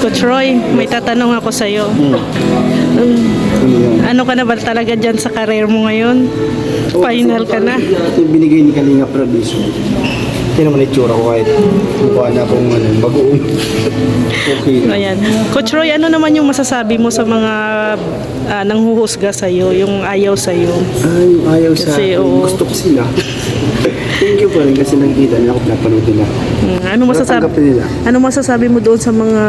Coach Roy, may tatanong ako sa'yo. Ano ka na ba talaga dyan sa career mo ngayon? Final ka na. Ito yung binigay ni Kalinga Producer. Kaya naman itsura ko kahit mukha na akong bagoong. Okay. Ayan. Coach Roy, ano naman yung masasabi mo sa mga nanghuhusga sa'yo, yung ayaw sa'yo? Ay, ayaw sa Kasi, akin. oo. Gusto ko sila. Thank you pa rin kasi nakikita nila ako, pinapanood nila. Natanggap nila. Ano masasabi mo doon sa mga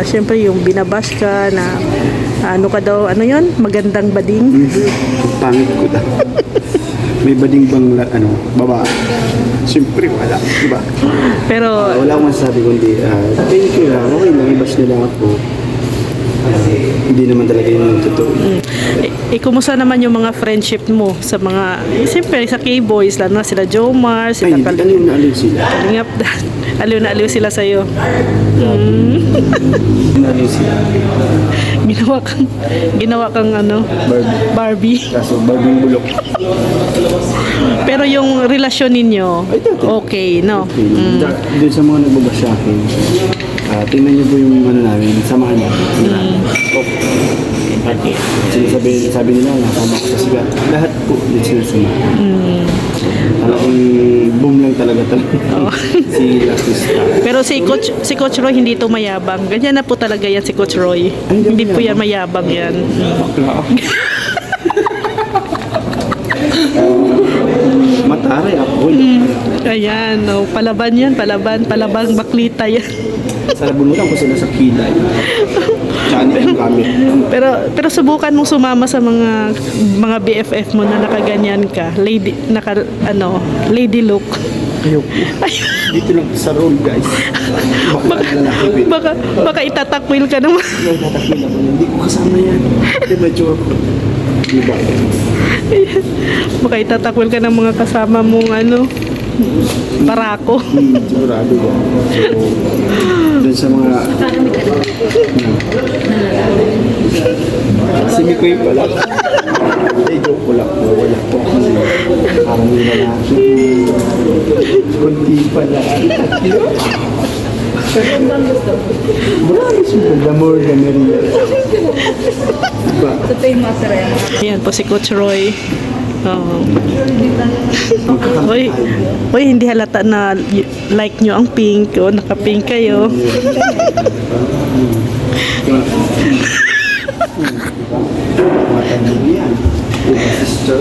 syempre yung binabash ka na ano ka daw, ano yon, magandang bading? Ang pangit ko daw. May bading bang baba? Siyempre wala, diba? Pero Wala akong masasabi kundi thank you lang, okay lang, i-bash nila ako. Hindi naman talaga yun yung totoo. kumusta naman yung mga friendship mo sa mga, siyempre sa K-boys, lalo na sila Jomar, Ay, sila hindi ka nyo naalin sila. Kalingap, aliw na aliw sila sa'yo. Naalin sila. Ginawa kang ano, Barbie. Kaso Barbie bulok. Pero yung relasyon ninyo, okay, no? Okay. Doon sa mga nagbabash sa akin, tingnan niyo po yung namin, samahan niyo. Okay. Sabi nila, nasama ko sa sigat. Lahat po, yun sinasama. Talagang boom lang talaga. Si Latista. Pero si Coach Roy hindi to mayabang. Ganyan na po talaga yan si Coach Roy. Ay, Hindi po yan mayabang yan. Mataray ako. Ayan, no. Palaban yan, palabang baklita yan. Sa nabunutan ko sila sa kilay. Tsaka yung gamit. Pero subukan mong sumama sa mga BFF mo na nakaganyan ka. Lady look. Ayoko. Dito lang sa road, guys. Baka itatakwil ka naman. Nagtatakil ako. Hindi ko kasama yan. Hindi medyo ako. Diba? Baka itatakwil ka ng mga kasama mong barako. Sigurado ko. So, dun sa mga... Si Mikoy pala. Hindi, joke ko lang po. Wala po. Parang hindi na natin. Kunti pala. Marami siya. The more the merrier. Diba? Ayan po si Coach Roy. Oo. Uy, hindi halata na like nyo ang pink. O, naka-pink kayo. Matanda yan. Sister.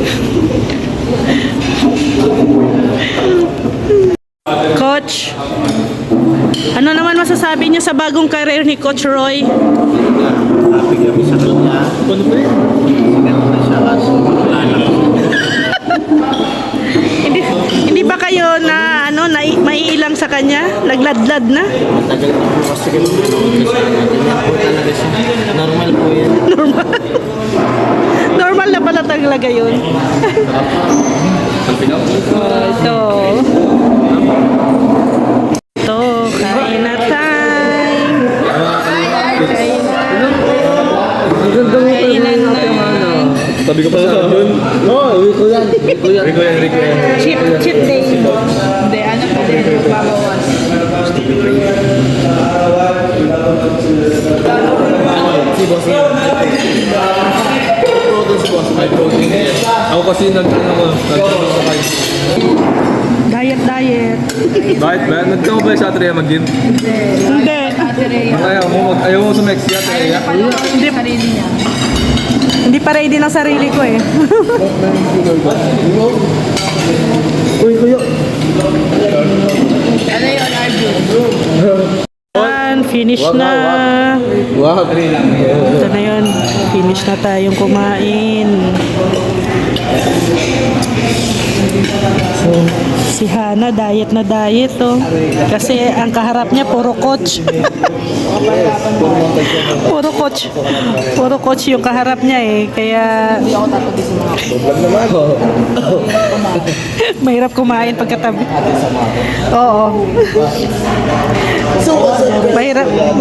Coach, ano naman masasabi niyo sa bagong career ni Coach Roy? Happy kami sa kanya. Ano ba yun? Sigat na siya kaso wala lang. Hindi ba kayo na maiilang sa kanya? Nagladlad na? Tagal na po kasi ganun. Talaga siya. Normal po yan. Normal na pala talaga yun. Ito, kain na time. Kainan na. Sabi ko pa sa akin. Oo, Rico yan. Rico yan. Cheat day. Hindi, ano pa din, magbabawas. Si boss yan. Si boss, may protein yan. Ako kasi nagtanong sa kayo. Diet. Bakit ba? Nagtanong ba sa Atria mag-gym? Hindi. Ayaw mo sa Mex yan? Hindi. Sarili niya. Hindi pa ready ng sarili ko eh. Uy, kuya. Ano yun, Arjun? Finish na. Wow. Ito na yun. Finish na tayong kumain. So, si Hana, diet na diet, oh. Kasi ang kaharap niya, puro coach. Puro coach yung kaharap niya eh. Kaya, mahirap kumain pagkatabi. Oo.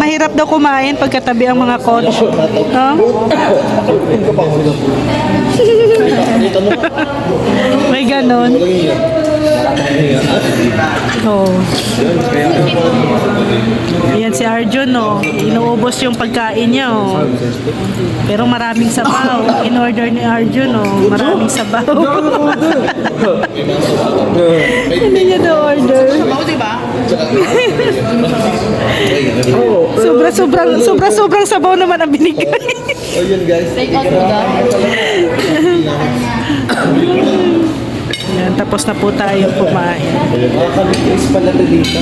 Mahirap daw kumain pagkatabi ang mga coach. No? May ganon. Oh. Yan si Arjun, oh. Inuubos yung pagkain niya, oh. Pero maraming sabaw. In-order ni Arjun, oh. Maraming sabaw. Hindi niya na-order. Sabaw, di ba? Sobra-sobrang sabaw naman ang binigay. Take out mo daw. Yan, tapos na po tayo kumain. Kami-Chris pala to dito.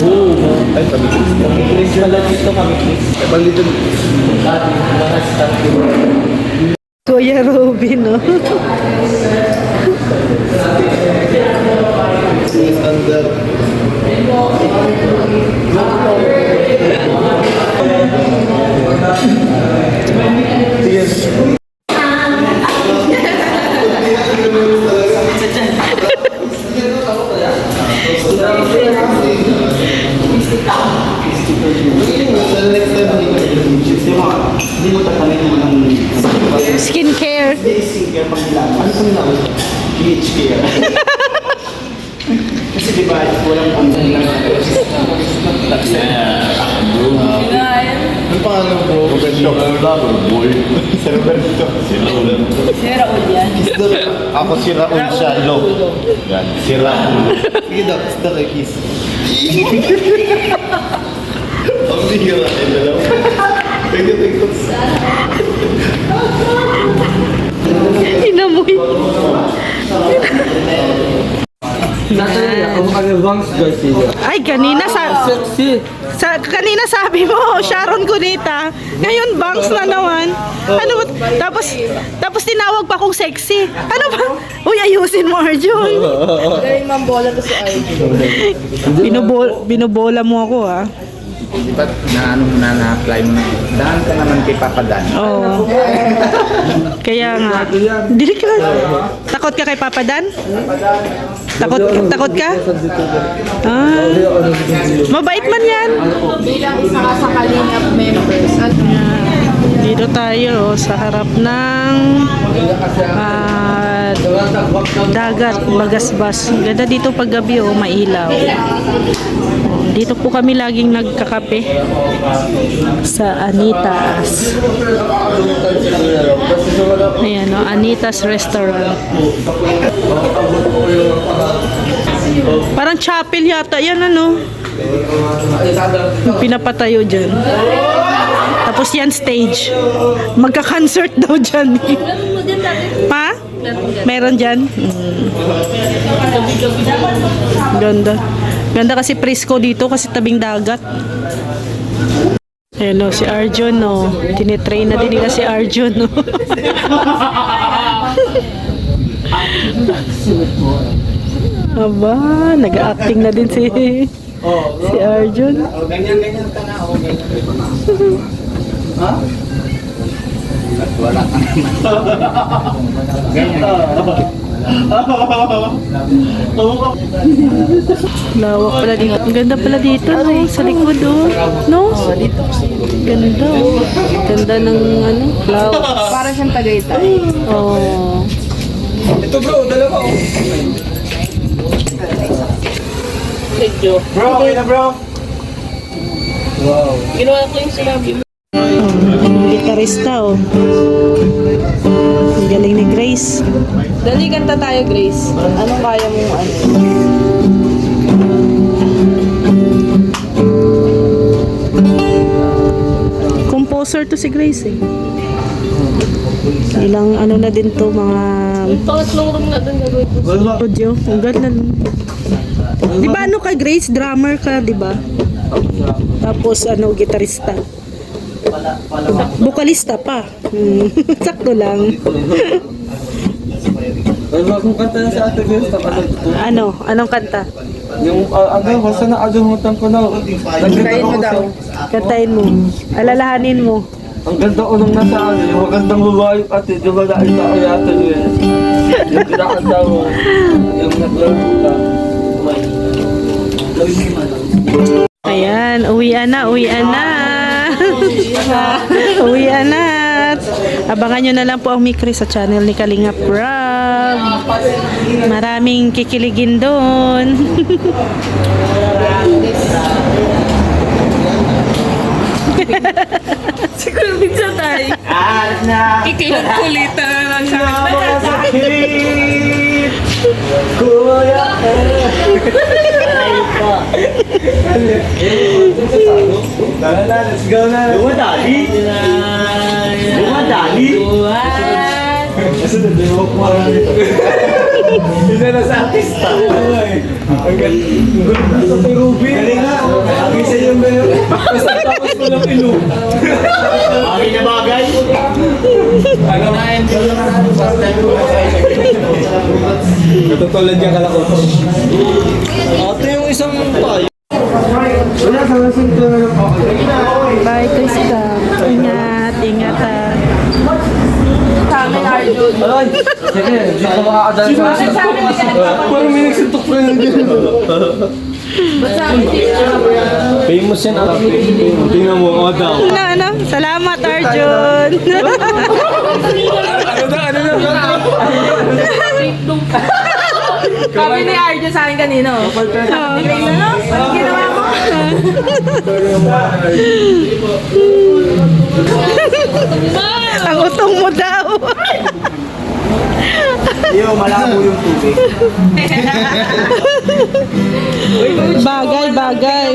Oo. Ay, kami-Chris. Kami-Chris pala dito, kami-Chris. Bali dito. Mga staff. Kuya Robin, no? Under. Hindi mo tatanin mo ng Skincare. skincare pag nilaman. Ano pang nilaman? PH care. Kasi di ba, walang pantay lang. Ang pangalan ko? Roberto. Boy. Si Roberto. Si Raul yan. Ako si Raul Shalo. Yan, si Raul. Sige daw, basta kay kiss. Ang bihira kayo dalawa. Tingko. Inamoy. Ay, kanina kanina sabi mo, Sharon Cunita. Ngayon, bangs na naman. Ano ba? Tapos tinawag pa kong sexy. Ano ba? Uy, ayusin mo, Arjun. Galing mambola to si Arjun. Binubola mo ako, ah. Di ba na-apply mo na? Daan ka naman kay Papa Dan. Oo. Kaya nga. Dili ka. Takot ka kay Papa Dan? Takot ka? Ah. Mabait man yan. Bilang isa ka sa Kalingap members. At Dito tayo sa harap ng dagat, Bagasbas. Ganda dito pag gabi, oh, mailaw. Dito po kami laging nagkakape sa Anitas. Ayan, oh, Anitas Restaurant. Parang chapel yata yan, ano? Yung pinapatayo dyan. Tapos yan stage. Magka-concert daw dyan. Pa? Meron dyan? Ganda. Ganda kasi presko dito kasi tabing dagat. Ayan, o, si Arjun, no. Tinitrain na din nila si Arjun, no. Aba, nag-acting na din si Arjun. Ganyan ka na. Ha? Wala ka naman. Lawak pala dito. Ang ganda pala dito, no? Sa likod, oh. No? Ganda, oh. Ganda ng, ano, lawak. para siyang Tagaytay. Oh. Ito bro, dalawa oh. Bro, okay na bro. Ginawa ko yung sinabi mo. Gitarista, oh. Ang galing ni Grace. Dali, kanta tayo, Grace. Anong kaya mong ano? Composer to si Grace, eh. Ilang ano na din to, mga Pangatlong room na doon gagawin ko. audio. Ang ganda. Di ba ano ka, Grace? Drummer ka, di ba? Tapos ano, gitarista. Bukalista pa. Sakto lang. Kung kanta na sa ate Grace, Ano? Anong kanta? yung basta na agumutan ko na. Kain mo daw. Kantahin mo. Alalahanin mo. Ang ganda ko nung nasa akin, yung magandang babae ate, di ba dahil sa kayata yun? Yung kinakanta mo, yung naglaro ka. Ayan, uwian na, uwian na. Uwian na. salamat. Abangan nyo na lang po ang Mikri sa channel ni Kalingap Rob. Maraming kikiligin doon. Siguro minsan tayo. Ikilang-kulitan na lang siya. Kuya, let's go na. Dumadali. Dumadali. Kasunod, yung mo isa na sa artista. Ang galing. Sa Perubi. Galing nga. Ang isa yung bayo. Basta tapos mo lang ilo. Bagay na bagay. Ano na yun? Natutulad ka kalakot. Ate yung isang tayo. Wala ka lasing ko na lang. Bye, Krista. Ingat, ingat ah. Sa amin, Arjun. Ay! Sige, di ako makakadala sa akin. Parang may nagsuntok pa yun dyan. Ba't sa amin, Famous yan ate. Tingnan mo, o daw. Ano? Salamat, Arjun. Ano na? Kami ni Arjun sa akin kanino. Grace, ano? Anong ginawa mo? Ang utong mo daw. Yo, malabo yung tubig. Bagay, bagay.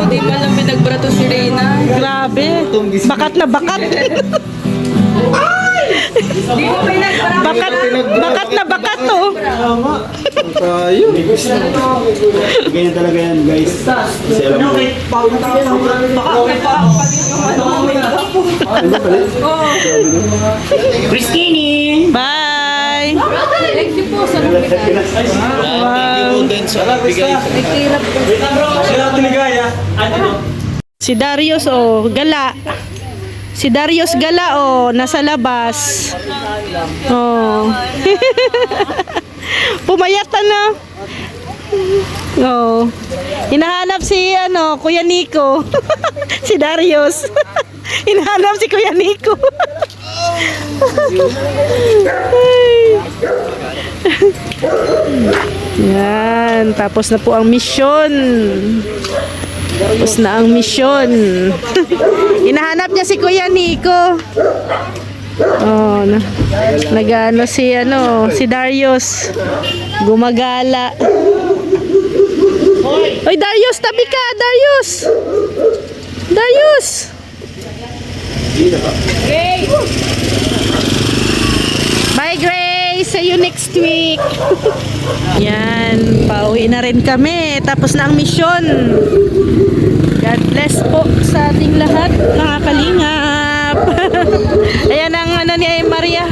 Di ba lang may nagbrato si Reyna? Grabe. Bakat na bakat. Di ba may nagbrato? Bakat na bakat to. Tama. Tayo. Ganyan talaga yan, guys. Kasi alam mo. Bye. Thank you po sa Wow. Si Darius gala. Si Darius gala nasa labas. Oh. Pumayatan na. Oh. Hinahanap si Kuya Nico. Si Darius. Hinahanap si Kuya Nico. Ay. Yan, tapos na po ang misyon. Tapos na ang misyon. Hinahanap niya si Kuya Nico. Oh, nagano si Darius. Gumagala. Oy, Darius, tabi ka, Darius. Darius. Bye, Grace. See you next week. Yan, pauwi na rin kami. Tapos na ang misyon. God bless po sa ating lahat, mga kalingap. Ayan ang ni Maria.